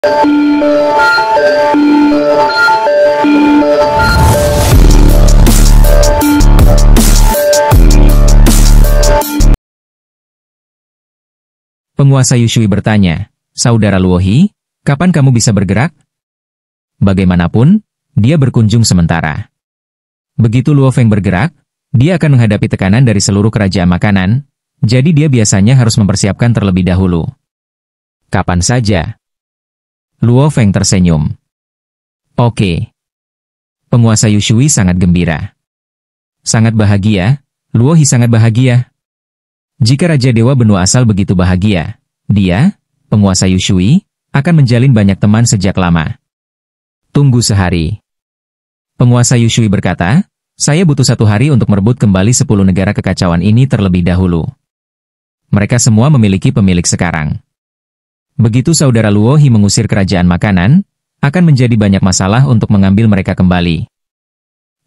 Penguasa Yushui bertanya, "Saudara Luohi, kapan kamu bisa bergerak?" Bagaimanapun, dia berkunjung sementara. Begitu Luo Feng bergerak, dia akan menghadapi tekanan dari seluruh kerajaan makanan, jadi dia biasanya harus mempersiapkan terlebih dahulu. Kapan saja. Luo Feng tersenyum. Oke. Penguasa Yushui sangat gembira. Sangat bahagia, Luohi sangat bahagia. Jika Raja Dewa Benua asal begitu bahagia, dia, penguasa Yushui, akan menjalin banyak teman sejak lama. Tunggu sehari. Penguasa Yushui berkata, "Saya butuh 1 hari untuk merebut kembali 10 negara kekacauan ini terlebih dahulu. Mereka semua memiliki pemilik sekarang." Begitu saudara Luohi mengusir kerajaan makanan, akan menjadi banyak masalah untuk mengambil mereka kembali.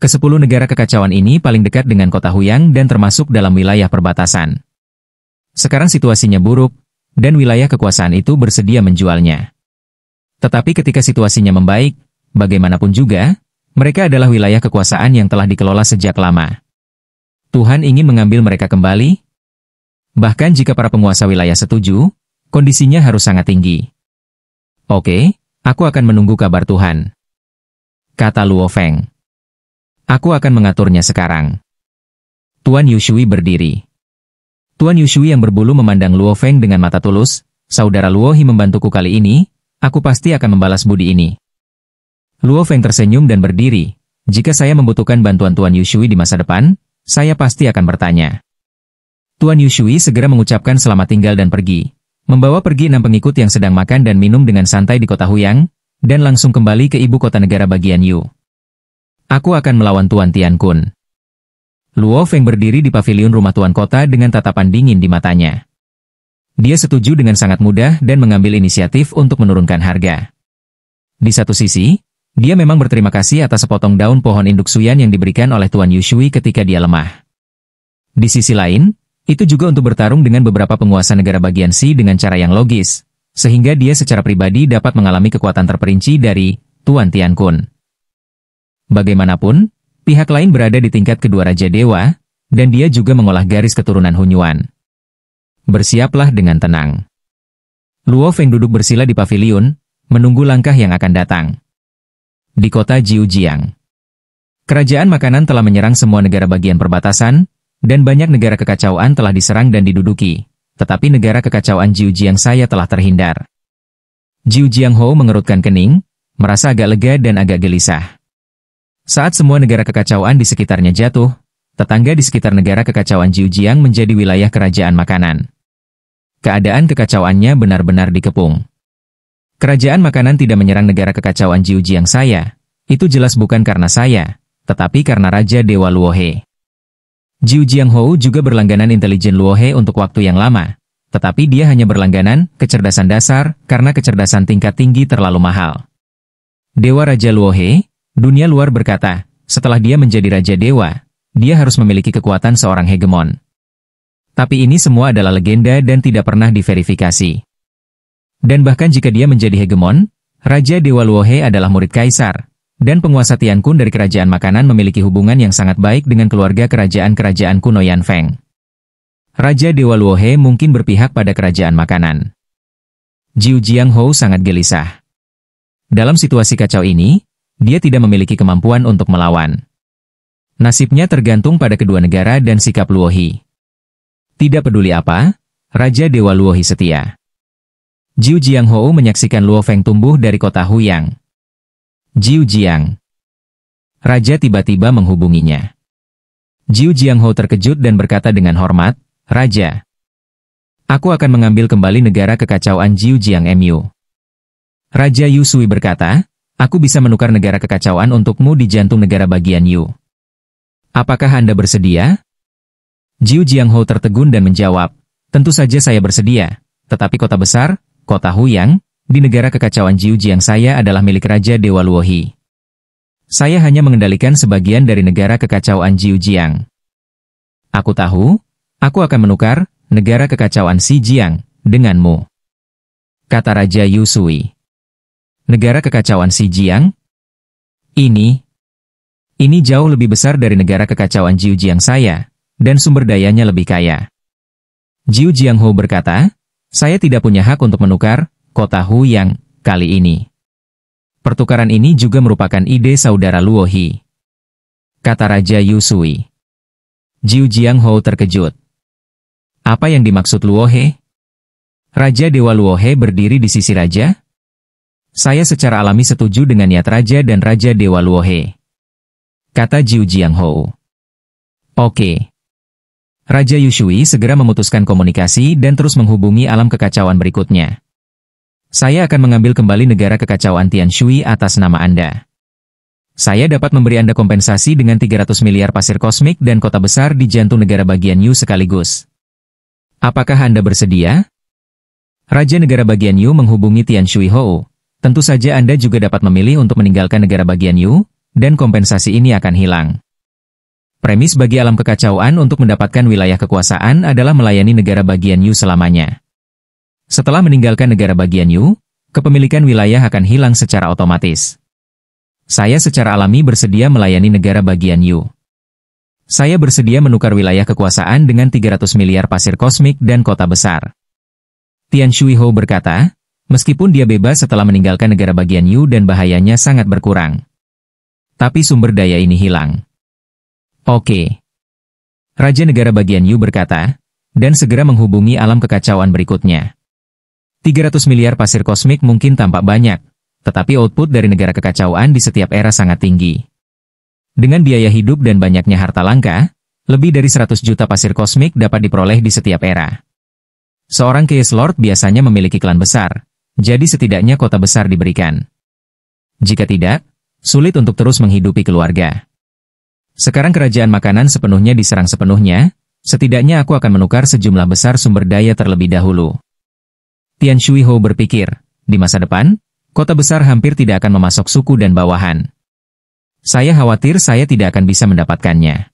Ke-10 negara kekacauan ini paling dekat dengan kota Huyang dan termasuk dalam wilayah perbatasan. Sekarang situasinya buruk, dan wilayah kekuasaan itu bersedia menjualnya. Tetapi ketika situasinya membaik, bagaimanapun juga, mereka adalah wilayah kekuasaan yang telah dikelola sejak lama. Tuhan ingin mengambil mereka kembali? Bahkan jika para penguasa wilayah setuju, kondisinya harus sangat tinggi. Oke, aku akan menunggu kabar Tuhan, kata Luo Feng. Aku akan mengaturnya sekarang. Tuan Yushui berdiri. Tuan Yushui yang berbulu memandang Luo Feng dengan mata tulus, "Saudara Luohi membantuku kali ini, aku pasti akan membalas budi ini." Luo Feng tersenyum dan berdiri, "Jika saya membutuhkan bantuan Tuan Yushui di masa depan, saya pasti akan bertanya." Tuan Yushui segera mengucapkan selamat tinggal dan pergi, membawa pergi 6 pengikut yang sedang makan dan minum dengan santai di kota Huyang, dan langsung kembali ke ibu kota negara bagian Yu. "Aku akan melawan Tuan Tian Kun." Luo Feng berdiri di pavilion rumah tuan kota dengan tatapan dingin di matanya. Dia setuju dengan sangat mudah dan mengambil inisiatif untuk menurunkan harga. Di satu sisi, dia memang berterima kasih atas sepotong daun pohon induk Suyan yang diberikan oleh Tuan Yushui ketika dia lemah. Di sisi lain, itu juga untuk bertarung dengan beberapa penguasa negara bagian Xi dengan cara yang logis, sehingga dia secara pribadi dapat mengalami kekuatan terperinci dari Tuan Tian Kun. Bagaimanapun, pihak lain berada di tingkat kedua Raja Dewa, dan dia juga mengolah garis keturunan Hunyuan. Bersiaplah dengan tenang. Luo Feng duduk bersila di pavilion, menunggu langkah yang akan datang. Di kota Jiujiang, kerajaan makanan telah menyerang semua negara bagian perbatasan, dan banyak negara kekacauan telah diserang dan diduduki, tetapi negara kekacauan Jiujiang saya telah terhindar. Jiujiang Hou mengerutkan kening, merasa agak lega dan agak gelisah. Saat semua negara kekacauan di sekitarnya jatuh, tetangga di sekitar negara kekacauan Jiujiang menjadi wilayah kerajaan makanan. Keadaan kekacauannya benar-benar dikepung. Kerajaan makanan tidak menyerang negara kekacauan Jiujiang saya, itu jelas bukan karena saya, tetapi karena Raja Dewa Luohe. Jiujiang Hou juga berlangganan intelijen Luohe untuk waktu yang lama, tetapi dia hanya berlangganan kecerdasan dasar karena kecerdasan tingkat tinggi terlalu mahal. Dewa Raja Luohe, dunia luar berkata, setelah dia menjadi Raja Dewa, dia harus memiliki kekuatan seorang hegemon. Tapi ini semua adalah legenda dan tidak pernah diverifikasi. Dan bahkan jika dia menjadi hegemon, Raja Dewa Luohe adalah murid kaisar, dan penguasa Tian Kun dari kerajaan makanan memiliki hubungan yang sangat baik dengan keluarga kerajaan-kerajaan kuno Yan Feng. Raja Dewa Luohe mungkin berpihak pada kerajaan makanan. Jiujiang Hou sangat gelisah. Dalam situasi kacau ini, dia tidak memiliki kemampuan untuk melawan. Nasibnya tergantung pada kedua negara dan sikap Luohi. Tidak peduli apa, Raja Dewa Luohi setia. Jiujiang Hou menyaksikan Luo Feng tumbuh dari kota Huyang. Jiujiang. Raja tiba-tiba menghubunginya. Jiujiang Hou terkejut dan berkata dengan hormat, "Raja, aku akan mengambil kembali negara kekacauan Jiujiang Mu." Raja Yu Sui berkata, "Aku bisa menukar negara kekacauan untukmu di jantung negara bagian Yu. Apakah Anda bersedia?" Jiujiang Hou tertegun dan menjawab, "Tentu saja saya bersedia, tetapi kota besar, kota Huyang, di negara kekacauan Jiujiang saya adalah milik Raja Dewa Luohi. Saya hanya mengendalikan sebagian dari negara kekacauan Jiujiang. Aku tahu, aku akan menukar negara kekacauan Xi Jiang denganmu," kata Raja Yu Sui. Negara kekacauan Xinjiang? Ini jauh lebih besar dari negara kekacauan Jiujiang saya, dan sumber dayanya lebih kaya. Jiu Jiangho berkata, saya tidak punya hak untuk menukar kota Huyang kali ini. Pertukaran ini juga merupakan ide saudara Luohi, kata Raja Yu Sui. Jiu Jiangho terkejut. Apa yang dimaksud Luohe? Raja Dewa Luohe berdiri di sisi raja? Saya secara alami setuju dengan niat raja dan Raja Dewa Luohe, kata Jiu Jiangho. Oke. Raja Yu Sui segera memutuskan komunikasi dan terus menghubungi alam kekacauan berikutnya. Saya akan mengambil kembali negara kekacauan Tianshui atas nama Anda. Saya dapat memberi Anda kompensasi dengan 300 miliar pasir kosmik dan kota besar di jantung negara bagian Yu sekaligus. Apakah Anda bersedia? Raja negara bagian Yu menghubungi Tianshui Hou. Tentu saja Anda juga dapat memilih untuk meninggalkan negara bagian Yu, dan kompensasi ini akan hilang. Premis bagi alam kekacauan untuk mendapatkan wilayah kekuasaan adalah melayani negara bagian Yu selamanya. Setelah meninggalkan negara bagian Yu, kepemilikan wilayah akan hilang secara otomatis. Saya secara alami bersedia melayani negara bagian Yu. Saya bersedia menukar wilayah kekuasaan dengan 300 miliar pasir kosmik dan kota besar. Tianshui Hou berkata, meskipun dia bebas setelah meninggalkan negara bagian Yu dan bahayanya sangat berkurang. Tapi sumber daya ini hilang. Oke. Raja negara bagian Yu berkata, dan segera menghubungi alam kekacauan berikutnya. 300 miliar pasir kosmik mungkin tampak banyak, tetapi output dari negara kekacauan di setiap era sangat tinggi. Dengan biaya hidup dan banyaknya harta langka, lebih dari 100 juta pasir kosmik dapat diperoleh di setiap era. Seorang Chaos Lord biasanya memiliki klan besar, jadi setidaknya kota besar diberikan. Jika tidak, sulit untuk terus menghidupi keluarga. Sekarang kerajaan makanan sepenuhnya diserang sepenuhnya, setidaknya aku akan menukar sejumlah besar sumber daya terlebih dahulu. Tianshui Hou berpikir, di masa depan, kota besar hampir tidak akan memasok suku dan bawahan. Saya khawatir saya tidak akan bisa mendapatkannya.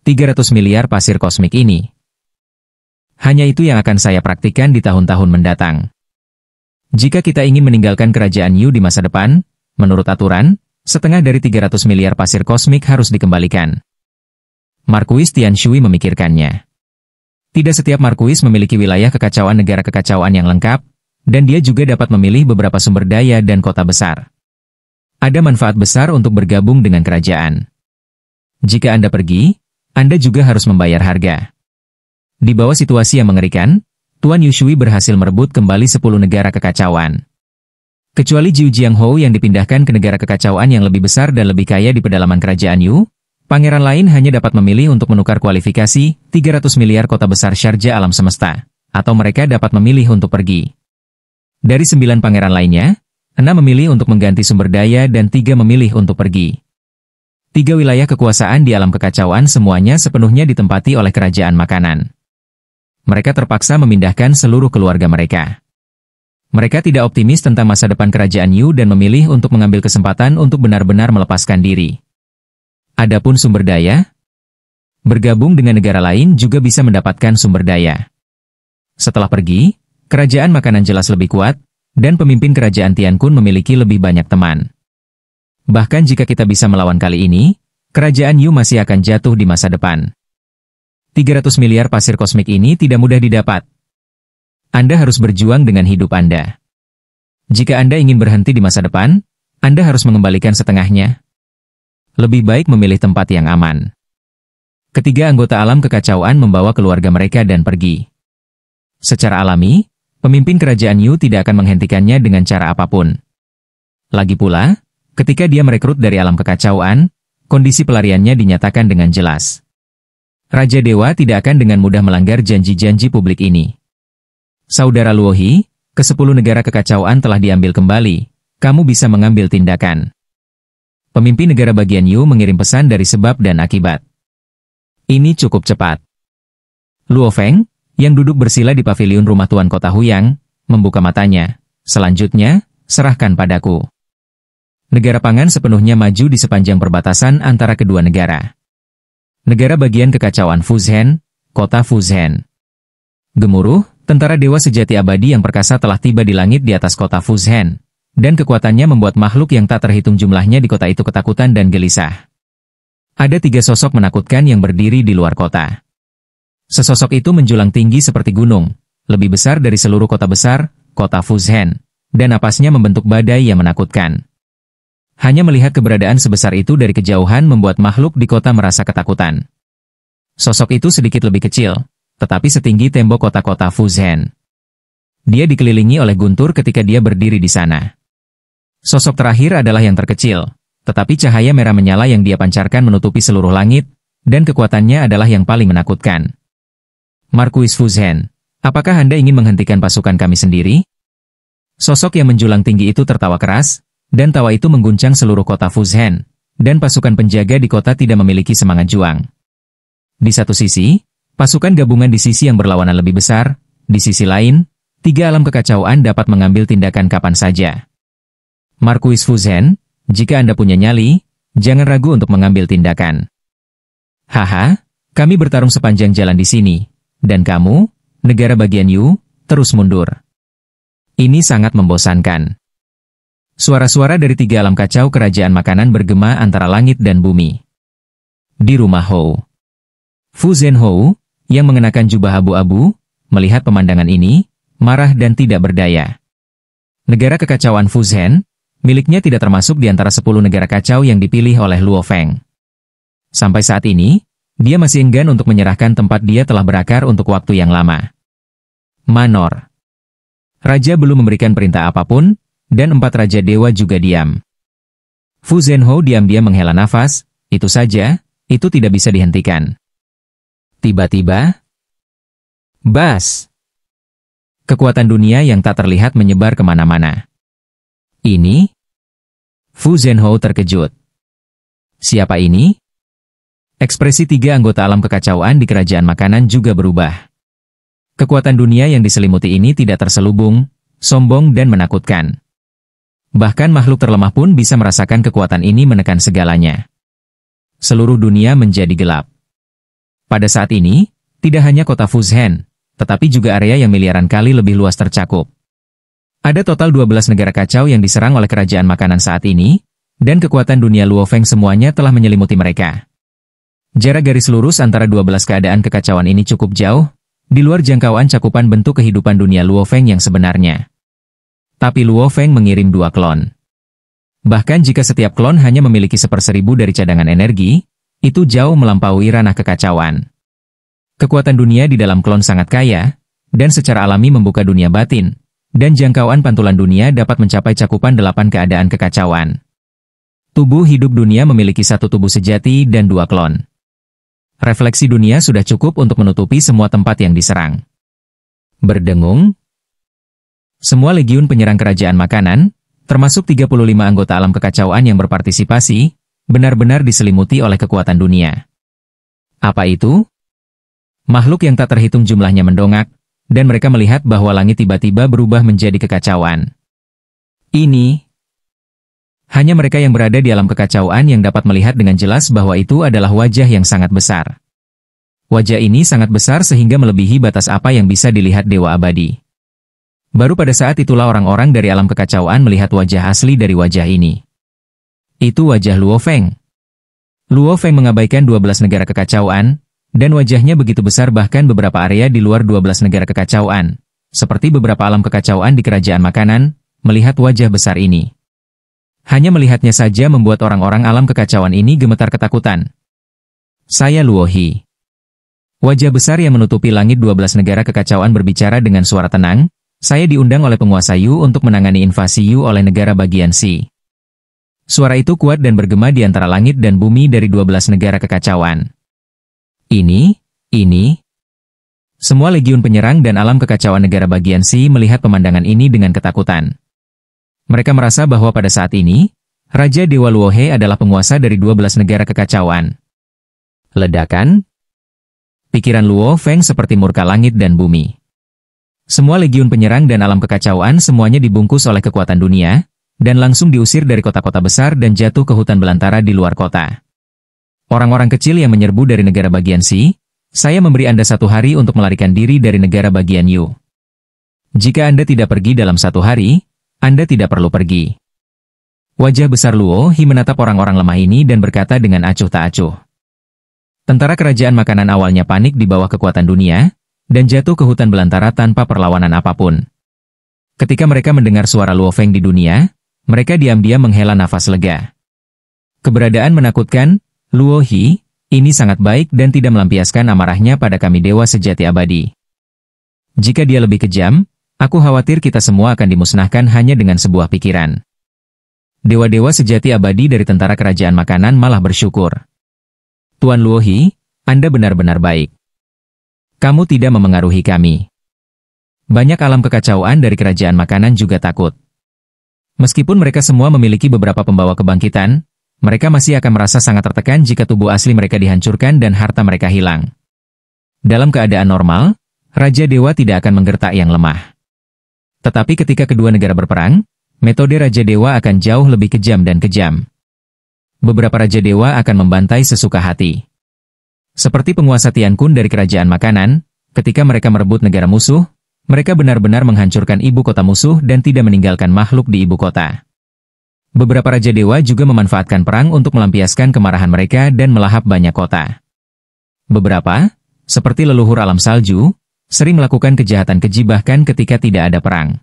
300 miliar pasir kosmik ini. Hanya itu yang akan saya praktikkan di tahun-tahun mendatang. Jika kita ingin meninggalkan kerajaan Yu di masa depan, menurut aturan, setengah dari 300 miliar pasir kosmik harus dikembalikan. Markuis Tianshui memikirkannya. Tidak setiap markuis memiliki wilayah kekacauan negara kekacauan yang lengkap, dan dia juga dapat memilih beberapa sumber daya dan kota besar. Ada manfaat besar untuk bergabung dengan kerajaan. Jika Anda pergi, Anda juga harus membayar harga. Di bawah situasi yang mengerikan, Tuan Yu Sui berhasil merebut kembali 10 negara kekacauan. Kecuali Jiu Jiangho yang dipindahkan ke negara kekacauan yang lebih besar dan lebih kaya di pedalaman kerajaan Yu, pangeran lain hanya dapat memilih untuk menukar kualifikasi 300 miliar kota besar syarja alam semesta, atau mereka dapat memilih untuk pergi. Dari 9 pangeran lainnya, 6 memilih untuk mengganti sumber daya dan 3 memilih untuk pergi. 3 wilayah kekuasaan di alam kekacauan semuanya sepenuhnya ditempati oleh kerajaan makanan. Mereka terpaksa memindahkan seluruh keluarga mereka. Mereka tidak optimis tentang masa depan kerajaan Yu dan memilih untuk mengambil kesempatan untuk benar-benar melepaskan diri. Adapun sumber daya, bergabung dengan negara lain juga bisa mendapatkan sumber daya. Setelah pergi, kerajaan makanan jelas lebih kuat, dan pemimpin kerajaan Tiankun memiliki lebih banyak teman. Bahkan jika kita bisa melawan kali ini, kerajaan Yu masih akan jatuh di masa depan. 300 miliar pasir kosmik ini tidak mudah didapat. Anda harus berjuang dengan hidup Anda. Jika Anda ingin berhenti di masa depan, Anda harus mengembalikan setengahnya. Lebih baik memilih tempat yang aman. Ketiga anggota alam kekacauan membawa keluarga mereka dan pergi. Secara alami, pemimpin kerajaan Yu tidak akan menghentikannya dengan cara apapun. Lagi pula, ketika dia merekrut dari alam kekacauan, kondisi pelariannya dinyatakan dengan jelas. Raja Dewa tidak akan dengan mudah melanggar janji-janji publik ini. Saudara Luohi, ke-10 negara kekacauan telah diambil kembali, kamu bisa mengambil tindakan. Pemimpin negara bagian Yu mengirim pesan dari sebab dan akibat. Ini cukup cepat. Luo Feng, yang duduk bersila di paviliun rumah Tuan Kota Huyang, membuka matanya. Selanjutnya, serahkan padaku. Negara pangan sepenuhnya maju di sepanjang perbatasan antara kedua negara. Negara bagian kekacauan Fuzhen, kota Fuzhen. Gemuruh, tentara dewa sejati abadi yang perkasa telah tiba di langit di atas kota Fuzhen. dan kekuatannya membuat makhluk yang tak terhitung jumlahnya di kota itu ketakutan dan gelisah. Ada 3 sosok menakutkan yang berdiri di luar kota. Sesosok itu menjulang tinggi seperti gunung, lebih besar dari seluruh kota besar, kota Fuzhen, dan napasnya membentuk badai yang menakutkan. Hanya melihat keberadaan sebesar itu dari kejauhan membuat makhluk di kota merasa ketakutan. Sosok itu sedikit lebih kecil, tetapi setinggi tembok kota-kota Fuzhen. Dia dikelilingi oleh guntur ketika dia berdiri di sana. Sosok terakhir adalah yang terkecil, tetapi cahaya merah menyala yang dia pancarkan menutupi seluruh langit, dan kekuatannya adalah yang paling menakutkan. Marquis Fuzhen, apakah Anda ingin menghentikan pasukan kami sendiri? Sosok yang menjulang tinggi itu tertawa keras, dan tawa itu mengguncang seluruh kota Fuzhen, dan pasukan penjaga di kota tidak memiliki semangat juang. Di satu sisi, pasukan gabungan di sisi yang berlawanan lebih besar, di sisi lain, 3 alam kekacauan dapat mengambil tindakan kapan saja. Marquis Fuzhen, jika Anda punya nyali, jangan ragu untuk mengambil tindakan. Haha, kami bertarung sepanjang jalan di sini, dan kamu, negara bagian Yu, terus mundur. Ini sangat membosankan. Suara-suara dari 3 alam kacau kerajaan makanan bergema antara langit dan bumi. Di rumah Hou, Fuzhen Hou, yang mengenakan jubah abu-abu, melihat pemandangan ini, marah dan tidak berdaya. Negara kekacauan Fuzhen, miliknya tidak termasuk di antara 10 negara kacau yang dipilih oleh Luo Feng. Sampai saat ini, dia masih enggan untuk menyerahkan tempat dia telah berakar untuk waktu yang lama. Manor. Raja belum memberikan perintah apapun, dan 4 Raja Dewa juga diam. Fuzhen Hou diam-diam menghela nafas, itu saja, itu tidak bisa dihentikan. Tiba-tiba, bas! Kekuatan dunia yang tak terlihat menyebar kemana-mana. Ini? Fuzhen Hou terkejut. Siapa ini? Ekspresi 3 anggota alam kekacauan di kerajaan makanan juga berubah. Kekuatan dunia yang diselimuti ini tidak terselubung, sombong dan menakutkan. Bahkan makhluk terlemah pun bisa merasakan kekuatan ini menekan segalanya. Seluruh dunia menjadi gelap. Pada saat ini, tidak hanya kota Fuzhen, tetapi juga area yang miliaran kali lebih luas tercakup. Ada total 12 negara kacau yang diserang oleh kerajaan makanan saat ini, dan kekuatan dunia Luo Feng semuanya telah menyelimuti mereka. Jarak garis lurus antara 12 keadaan kekacauan ini cukup jauh, di luar jangkauan cakupan bentuk kehidupan dunia Luo Feng yang sebenarnya. Tapi Luo Feng mengirim 2 klon. Bahkan jika setiap klon hanya memiliki 1/1000 dari cadangan energi, itu jauh melampaui ranah kekacauan. Kekuatan dunia di dalam klon sangat kaya, dan secara alami membuka dunia batin, dan jangkauan pantulan dunia dapat mencapai cakupan 8 keadaan kekacauan. Tubuh hidup dunia memiliki 1 tubuh sejati dan 2 klon. Refleksi dunia sudah cukup untuk menutupi semua tempat yang diserang. Berdengung, semua legiun penyerang kerajaan makanan, termasuk 35 anggota alam kekacauan yang berpartisipasi, benar-benar diselimuti oleh kekuatan dunia. Apa itu? Makhluk yang tak terhitung jumlahnya mendongak, dan mereka melihat bahwa langit tiba-tiba berubah menjadi kekacauan. Ini hanya mereka yang berada di alam kekacauan yang dapat melihat dengan jelas bahwa itu adalah wajah yang sangat besar. Wajah ini sangat besar sehingga melebihi batas apa yang bisa dilihat Dewa Abadi. Baru pada saat itulah orang-orang dari alam kekacauan melihat wajah asli dari wajah ini. Itu wajah Luo Feng. Luo Feng mengabaikan 12 negara kekacauan, dan wajahnya begitu besar bahkan beberapa area di luar 12 negara kekacauan, seperti beberapa alam kekacauan di kerajaan makanan, melihat wajah besar ini. Hanya melihatnya saja membuat orang-orang alam kekacauan ini gemetar ketakutan. Saya Luo He. Wajah besar yang menutupi langit 12 negara kekacauan berbicara dengan suara tenang, saya diundang oleh penguasa Yu untuk menangani invasi Yu oleh negara bagian Si. Suara itu kuat dan bergema di antara langit dan bumi dari 12 negara kekacauan. Ini. Semua legiun penyerang dan alam kekacauan negara bagian Si melihat pemandangan ini dengan ketakutan. Mereka merasa bahwa pada saat ini, Raja Dewa Luo He adalah penguasa dari 12 negara kekacauan. Ledakan? Pikiran Luo Feng seperti murka langit dan bumi. Semua legiun penyerang dan alam kekacauan semuanya dibungkus oleh kekuatan dunia, dan langsung diusir dari kota-kota besar dan jatuh ke hutan belantara di luar kota. Orang-orang kecil yang menyerbu dari negara bagian Si, saya memberi Anda 1 hari untuk melarikan diri dari negara bagian Yu. Jika Anda tidak pergi dalam 1 hari, Anda tidak perlu pergi. Wajah besar Luo Hi menatap orang-orang lemah ini dan berkata dengan acuh tak acuh. Tentara kerajaan makanan awalnya panik di bawah kekuatan dunia, dan jatuh ke hutan belantara tanpa perlawanan apapun. Ketika mereka mendengar suara Luo Feng di dunia, mereka diam-diam menghela nafas lega. Keberadaan menakutkan, Luo Hi, ini sangat baik dan tidak melampiaskan amarahnya pada kami dewa sejati abadi. Jika dia lebih kejam, aku khawatir kita semua akan dimusnahkan hanya dengan sebuah pikiran. Dewa-dewa sejati abadi dari tentara kerajaan makanan malah bersyukur. Tuan Luo Hi, Anda benar-benar baik. Kamu tidak memengaruhi kami. Banyak alam kekacauan dari kerajaan makanan juga takut. Meskipun mereka semua memiliki beberapa pembawa kebangkitan, mereka masih akan merasa sangat tertekan jika tubuh asli mereka dihancurkan dan harta mereka hilang. Dalam keadaan normal, Raja Dewa tidak akan menggertak yang lemah. Tetapi ketika kedua negara berperang, metode Raja Dewa akan jauh lebih kejam dan kejam. Beberapa Raja Dewa akan membantai sesuka hati. Seperti penguasa Tian Kun dari kerajaan makanan, ketika mereka merebut negara musuh, mereka benar-benar menghancurkan ibu kota musuh dan tidak meninggalkan makhluk di ibu kota. Beberapa Raja Dewa juga memanfaatkan perang untuk melampiaskan kemarahan mereka dan melahap banyak kota. Beberapa, seperti leluhur alam salju, sering melakukan kejahatan keji bahkan ketika tidak ada perang.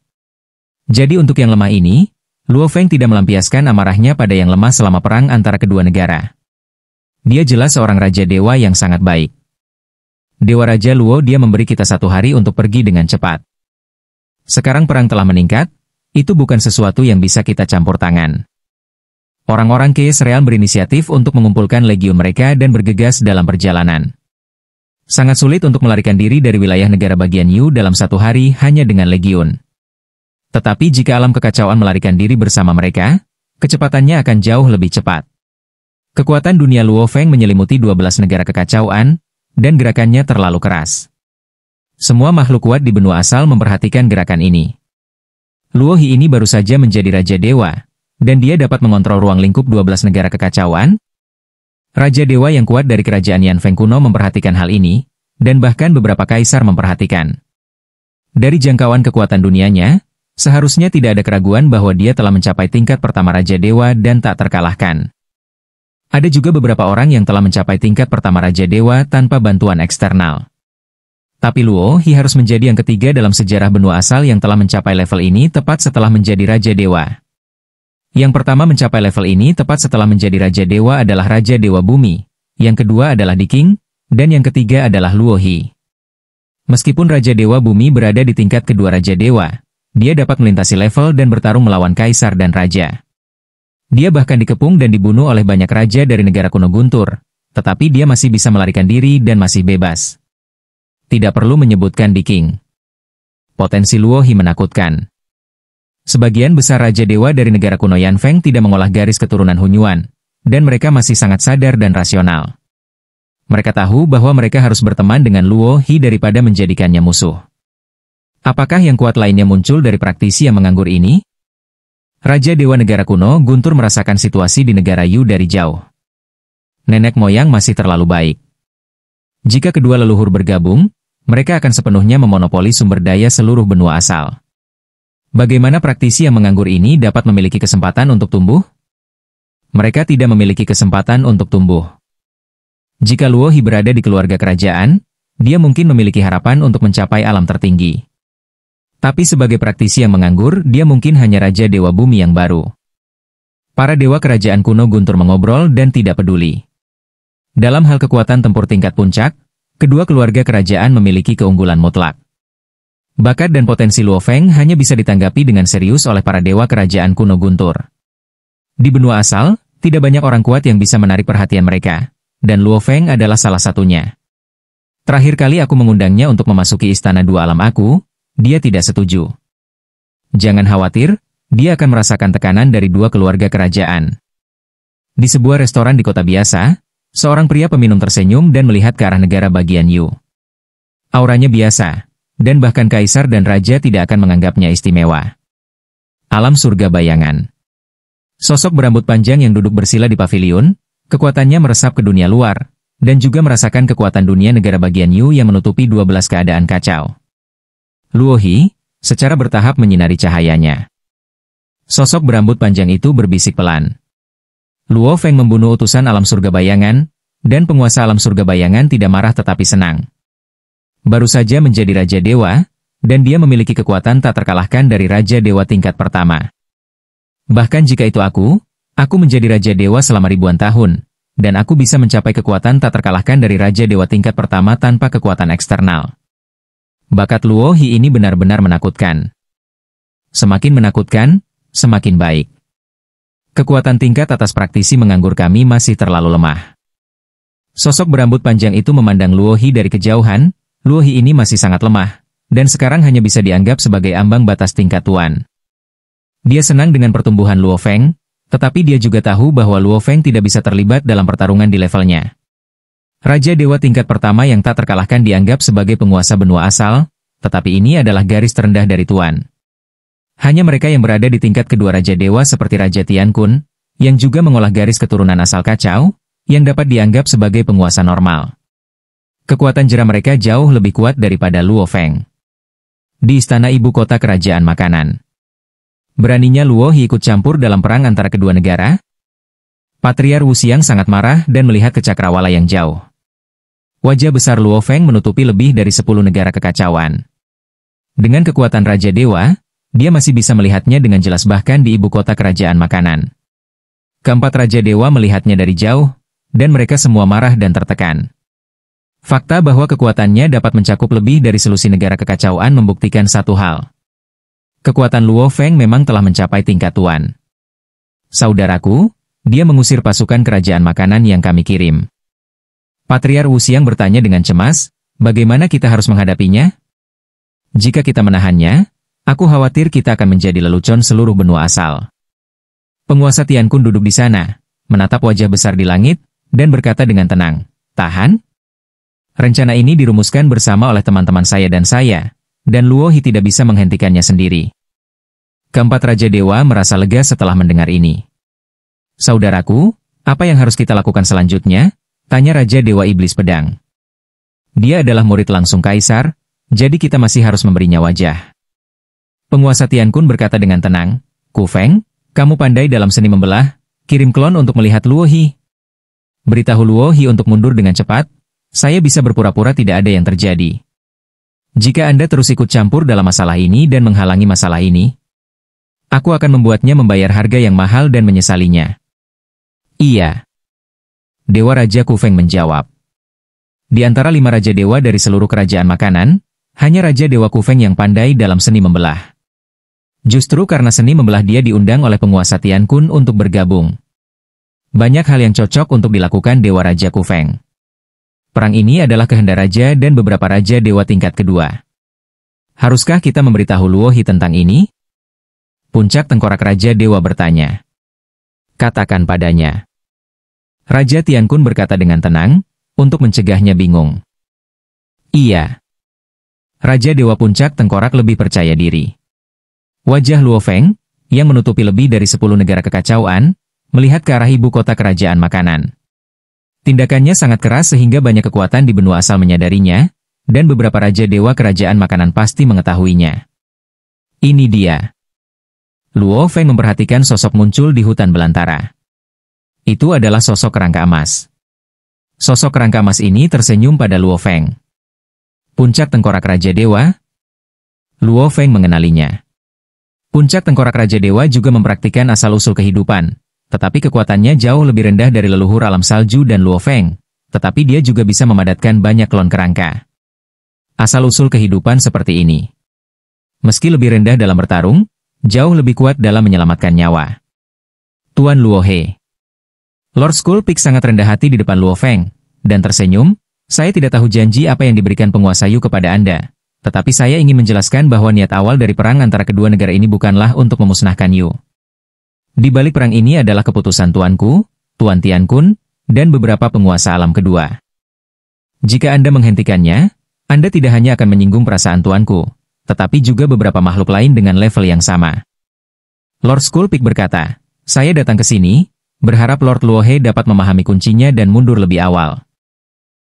Jadi untuk yang lemah ini, Luo Feng tidak melampiaskan amarahnya pada yang lemah selama perang antara kedua negara. Dia jelas seorang Raja Dewa yang sangat baik. Dewa Raja Luo, dia memberi kita 1 hari untuk pergi dengan cepat. Sekarang perang telah meningkat, itu bukan sesuatu yang bisa kita campur tangan. Orang-orang Keis Realm berinisiatif untuk mengumpulkan legiun mereka dan bergegas dalam perjalanan. Sangat sulit untuk melarikan diri dari wilayah negara bagian Yu dalam 1 hari hanya dengan legiun. Tetapi jika alam kekacauan melarikan diri bersama mereka, kecepatannya akan jauh lebih cepat. Kekuatan dunia Luo Feng menyelimuti 12 negara kekacauan, dan gerakannya terlalu keras. Semua makhluk kuat di benua asal memperhatikan gerakan ini. Luo Hi ini baru saja menjadi Raja Dewa, dan dia dapat mengontrol ruang lingkup 12 negara kekacauan. Raja Dewa yang kuat dari kerajaan Yan Feng kuno memperhatikan hal ini, dan bahkan beberapa kaisar memperhatikan. Dari jangkauan kekuatan dunianya, seharusnya tidak ada keraguan bahwa dia telah mencapai tingkat pertama Raja Dewa dan tak terkalahkan. Ada juga beberapa orang yang telah mencapai tingkat pertama Raja Dewa tanpa bantuan eksternal. Tapi Luo Hi harus menjadi yang ketiga dalam sejarah benua asal yang telah mencapai level ini tepat setelah menjadi Raja Dewa. Yang pertama mencapai level ini tepat setelah menjadi Raja Dewa adalah Raja Dewa Bumi, yang kedua adalah Di King, dan yang ketiga adalah Luo Hi. Meskipun Raja Dewa Bumi berada di tingkat kedua Raja Dewa, dia dapat melintasi level dan bertarung melawan Kaisar dan Raja. Dia bahkan dikepung dan dibunuh oleh banyak raja dari negara kuno Guntur, tetapi dia masih bisa melarikan diri dan masih bebas. Tidak perlu menyebutkan Di King. Potensi Luo Hi menakutkan. Sebagian besar Raja Dewa dari negara kuno Yan Feng tidak mengolah garis keturunan Hunyuan, dan mereka masih sangat sadar dan rasional. Mereka tahu bahwa mereka harus berteman dengan Luo Hi daripada menjadikannya musuh. Apakah yang kuat lainnya muncul dari praktisi yang menganggur ini? Raja Dewa negara kuno Guntur merasakan situasi di negara Yu dari jauh. Nenek moyang masih terlalu baik. Jika kedua leluhur bergabung, mereka akan sepenuhnya memonopoli sumber daya seluruh benua asal. Bagaimana praktisi yang menganggur ini dapat memiliki kesempatan untuk tumbuh? Mereka tidak memiliki kesempatan untuk tumbuh. Jika Luo Hi berada di keluarga kerajaan, dia mungkin memiliki harapan untuk mencapai alam tertinggi. Tapi sebagai praktisi yang menganggur, dia mungkin hanya Raja Dewa Bumi yang baru. Para dewa kerajaan kuno Guntur mengobrol dan tidak peduli. Dalam hal kekuatan tempur tingkat puncak, kedua keluarga kerajaan memiliki keunggulan mutlak. Bakat dan potensi Luo Feng hanya bisa ditanggapi dengan serius oleh para dewa kerajaan kuno Guntur. Di benua asal, tidak banyak orang kuat yang bisa menarik perhatian mereka, dan Luo Feng adalah salah satunya. Terakhir kali aku mengundangnya untuk memasuki istana dua alam aku, dia tidak setuju. Jangan khawatir, dia akan merasakan tekanan dari dua keluarga kerajaan. Di sebuah restoran di kota biasa, seorang pria peminum tersenyum dan melihat ke arah negara bagian Yu. Auranya biasa, dan bahkan kaisar dan raja tidak akan menganggapnya istimewa. Alam surga bayangan. Sosok berambut panjang yang duduk bersila di pavilion, kekuatannya meresap ke dunia luar, dan juga merasakan kekuatan dunia negara bagian Yu yang menutupi 12 keadaan kacau. Luo Hi, secara bertahap menyinari cahayanya. Sosok berambut panjang itu berbisik pelan. Luo Feng membunuh utusan alam surga bayangan, dan penguasa alam surga bayangan tidak marah tetapi senang. Baru saja menjadi Raja Dewa, dan dia memiliki kekuatan tak terkalahkan dari Raja Dewa tingkat pertama. Bahkan jika itu aku menjadi Raja Dewa selama ribuan tahun, dan aku bisa mencapai kekuatan tak terkalahkan dari Raja Dewa tingkat pertama tanpa kekuatan eksternal. Bakat Luo He ini benar-benar menakutkan. Semakin menakutkan, semakin baik. Kekuatan tingkat atas praktisi menganggur kami masih terlalu lemah. Sosok berambut panjang itu memandang Luo He dari kejauhan. Luo He ini masih sangat lemah, dan sekarang hanya bisa dianggap sebagai ambang batas tingkat tuan. Dia senang dengan pertumbuhan Luo Feng, tetapi dia juga tahu bahwa Luo Feng tidak bisa terlibat dalam pertarungan di levelnya. Raja Dewa tingkat pertama yang tak terkalahkan dianggap sebagai penguasa benua asal, tetapi ini adalah garis terendah dari tuan. Hanya mereka yang berada di tingkat kedua Raja Dewa seperti Raja Tiankun, yang juga mengolah garis keturunan asal kacau, yang dapat dianggap sebagai penguasa normal. Kekuatan jera mereka jauh lebih kuat daripada Luo Feng. Di istana ibu kota kerajaan makanan. Beraninya Luo He ikut campur dalam perang antara kedua negara? Patriar Wuxiang sangat marah dan melihat ke cakrawala yang jauh. Wajah besar Luo Feng menutupi lebih dari 10 negara kekacauan. Dengan kekuatan Raja Dewa, dia masih bisa melihatnya dengan jelas bahkan di ibu kota kerajaan makanan. Keempat Raja Dewa melihatnya dari jauh, dan mereka semua marah dan tertekan. Fakta bahwa kekuatannya dapat mencakup lebih dari selusin negara kekacauan membuktikan satu hal. Kekuatan Luo Feng memang telah mencapai tingkat tuan. Saudaraku, dia mengusir pasukan kerajaan makanan yang kami kirim. Patriar Wuxiang bertanya dengan cemas, bagaimana kita harus menghadapinya? Jika kita menahannya, aku khawatir kita akan menjadi lelucon seluruh benua asal. Penguasa Tiankun duduk di sana, menatap wajah besar di langit, dan berkata dengan tenang, tahan? Rencana ini dirumuskan bersama oleh teman-teman saya, dan Luo He tidak bisa menghentikannya sendiri. Keempat Raja Dewa merasa lega setelah mendengar ini. Saudaraku, apa yang harus kita lakukan selanjutnya? Tanya Raja Dewa Iblis Pedang. Dia adalah murid langsung Kaisar, jadi kita masih harus memberinya wajah. Penguasa Tiankun berkata dengan tenang, Ku Feng, kamu pandai dalam seni membelah, kirim klon untuk melihat Luo He. Beritahu Luo He untuk mundur dengan cepat, saya bisa berpura-pura tidak ada yang terjadi. Jika Anda terus ikut campur dalam masalah ini dan menghalangi masalah ini, aku akan membuatnya membayar harga yang mahal dan menyesalinya. Iya. Dewa Raja Ku Feng menjawab. Di antara 5 Raja Dewa dari seluruh kerajaan makanan, hanya Raja Dewa Ku Feng yang pandai dalam seni membelah. Justru karena seni membelah dia diundang oleh penguasa Tiankun untuk bergabung. Banyak hal yang cocok untuk dilakukan Dewa Raja Ku Feng. Perang ini adalah kehendak Raja dan beberapa Raja Dewa tingkat kedua. Haruskah kita memberitahu Luo He tentang ini? Puncak tengkorak Raja Dewa bertanya. Katakan padanya. Raja Tiankun berkata dengan tenang, untuk mencegahnya bingung. Iya. Raja Dewa Puncak Tengkorak lebih percaya diri. Wajah Luo Feng, yang menutupi lebih dari 10 negara kekacauan, melihat ke arah ibu kota kerajaan makanan. Tindakannya sangat keras sehingga banyak kekuatan di benua asal menyadarinya, dan beberapa Raja Dewa kerajaan makanan pasti mengetahuinya. Ini dia. Luo Feng memperhatikan sosok muncul di hutan belantara. Itu adalah sosok kerangka emas. Sosok kerangka emas ini tersenyum pada Luo Feng. Puncak Tengkorak Raja Dewa? Luo Feng mengenalinya. Puncak Tengkorak Raja Dewa juga mempraktikkan asal-usul kehidupan, tetapi kekuatannya jauh lebih rendah dari leluhur alam salju dan Luo Feng, tetapi dia juga bisa memadatkan banyak klon kerangka. Asal-usul kehidupan seperti ini. Meski lebih rendah dalam bertarung, jauh lebih kuat dalam menyelamatkan nyawa. Tuan Luo He. Lord Skullpig sangat rendah hati di depan Luo Feng, dan tersenyum, saya tidak tahu janji apa yang diberikan penguasa Yu kepada Anda, tetapi saya ingin menjelaskan bahwa niat awal dari perang antara kedua negara ini bukanlah untuk memusnahkan Yu. Di balik perang ini adalah keputusan Tuanku, Tuan Tiankun, dan beberapa penguasa alam kedua. Jika Anda menghentikannya, Anda tidak hanya akan menyinggung perasaan Tuanku, tetapi juga beberapa makhluk lain dengan level yang sama. Lord Skullpig berkata, saya datang ke sini, berharap Lord Luo He dapat memahami kuncinya dan mundur lebih awal.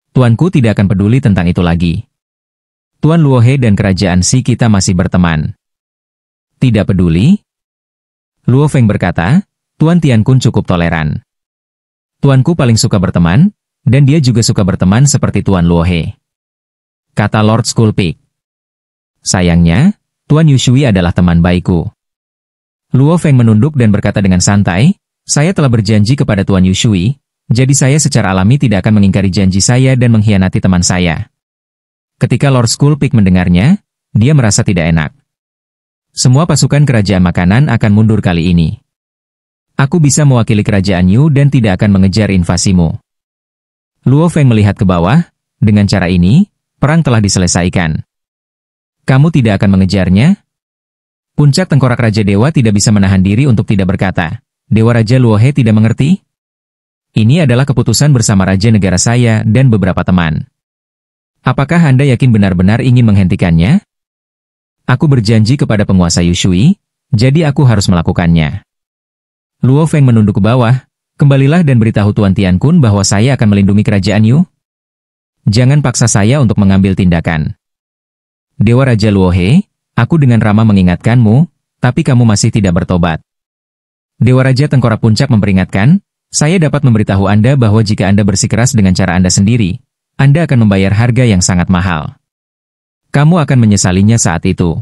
Tuanku tidak akan peduli tentang itu lagi. Tuan Luo He dan kerajaan Si kita masih berteman. Tidak peduli? Luo Feng berkata, Tuan Tian Kun cukup toleran. Tuanku paling suka berteman, dan dia juga suka berteman seperti Tuan Luo He. Kata Lord Skulpik. Sayangnya, Tuan Yushui adalah teman baikku. Luo Feng menunduk dan berkata dengan santai, saya telah berjanji kepada Tuan Yushui, jadi saya secara alami tidak akan mengingkari janji saya dan mengkhianati teman saya. Ketika Lord Skulpik mendengarnya, dia merasa tidak enak. Semua pasukan kerajaan makanan akan mundur kali ini. Aku bisa mewakili kerajaan Yu dan tidak akan mengejar invasimu. Luo Feng melihat ke bawah, dengan cara ini, perang telah diselesaikan. Kamu tidak akan mengejarnya? Puncak tengkorak Raja Dewa tidak bisa menahan diri untuk tidak berkata, Dewa Raja Luo He tidak mengerti? Ini adalah keputusan bersama Raja Negara saya dan beberapa teman. Apakah Anda yakin benar-benar ingin menghentikannya? Aku berjanji kepada penguasa Yushui, jadi aku harus melakukannya. Luo Feng menunduk ke bawah, kembalilah dan beritahu Tuan Tian Kun bahwa saya akan melindungi kerajaan Yu. Jangan paksa saya untuk mengambil tindakan. Dewa Raja Luo He, aku dengan ramah mengingatkanmu, tapi kamu masih tidak bertobat. Dewa Raja Tengkorak Puncak memperingatkan, saya dapat memberitahu Anda bahwa jika Anda bersikeras dengan cara Anda sendiri, Anda akan membayar harga yang sangat mahal. Kamu akan menyesalinya saat itu.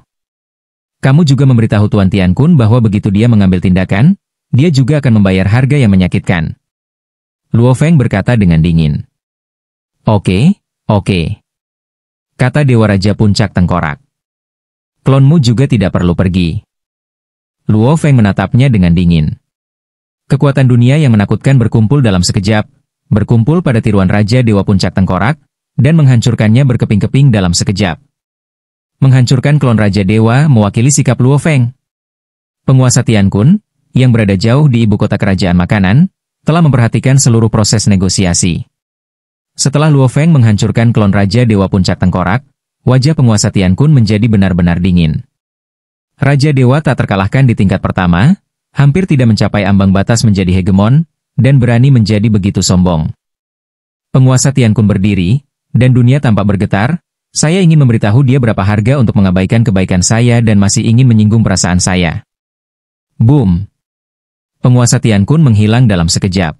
Kamu juga memberitahu Tuan Tian Kun bahwa begitu dia mengambil tindakan, dia juga akan membayar harga yang menyakitkan. Luo Feng berkata dengan dingin. Oke, kata Dewa Raja Puncak Tengkorak. Klonmu juga tidak perlu pergi. Luo Feng menatapnya dengan dingin. Kekuatan dunia yang menakutkan berkumpul dalam sekejap, berkumpul pada tiruan Raja Dewa Puncak Tengkorak, dan menghancurkannya berkeping-keping dalam sekejap. Menghancurkan klon Raja Dewa mewakili sikap Luo Feng. Penguasa Tian Kun, yang berada jauh di ibu kota kerajaan makanan, telah memperhatikan seluruh proses negosiasi. Setelah Luo Feng menghancurkan klon Raja Dewa Puncak Tengkorak, wajah penguasa Tian Kun menjadi benar-benar dingin. Raja Dewa tak terkalahkan di tingkat pertama, hampir tidak mencapai ambang batas menjadi hegemon, dan berani menjadi begitu sombong. Penguasa Tian Kun berdiri, dan dunia tampak bergetar, saya ingin memberitahu dia berapa harga untuk mengabaikan kebaikan saya dan masih ingin menyinggung perasaan saya. Boom! Penguasa Tian Kun menghilang dalam sekejap.